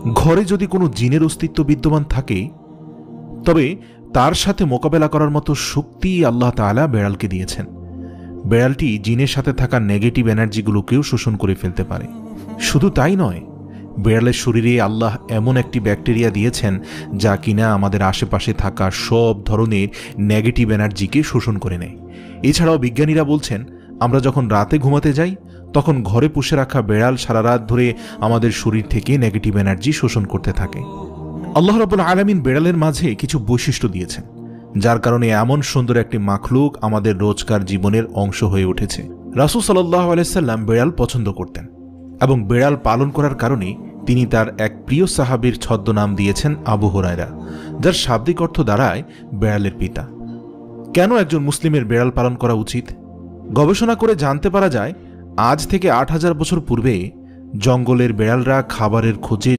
ঘরে যদি কোনো জিনের অস্তিত্ব বিদ্যমান থাকে তবে তার সাথে মোকাবেলা করার মতো শক্তি আল্লাহ তাআলা বেড়ালকে দিয়েছেন। বেড়ালটি জিনের সাথে থাকা নেগেটিভ এনার্জিগুলোকেও শোষণ করে ফেলতে পারে। শুধু তাই নয়, বেড়ালের শরীরে আল্লাহ এমন একটি ব্যাকটেরিয়া দিয়েছেন যা কিনা আমাদের আশেপাশে থাকা সব ধরনের নেগেটিভ এনার্জিকে শোষণ করে নেয়। এছাড়াও বিজ্ঞানীরা বলছেন, আমরা যখন রাতে ঘুমাতে যাই তখন ঘরে পুষে রাখা বেড়াল সারা রাত ধরে আমাদের শরীর থেকে নেগেটিভ এনার্জি শোষণ করতে থাকে। আল্লাহ রাব্বুল আলামিন বেড়ালের মাঝে কিছু বৈশিষ্ট্য দিয়েছেন, যার কারণে এমন সুন্দর একটি মাখলুক আমাদের রোজকার জীবনের অংশ হয়ে উঠেছে। রাসূল সাল্লাল্লাহু আলাইহি সাল্লাম বেড়াল পছন্দ করতেন এবং বেড়াল পালন করার কারণে তিনি তার এক প্রিয় সাহাবীর ছদ্মনাম দিয়েছেন আবু হুরায়রা, যার শাব্দিক অর্থ দাঁড়ায় বেড়ালের পিতা। কেন একজন মুসলিমের বেড়াল পালন করা উচিত? গবেষণা করে জানতে পারা যায়, আজ থেকে ৮,০০০ বছর পূর্বে জঙ্গলের বেড়ালরা খাবারের খোঁজে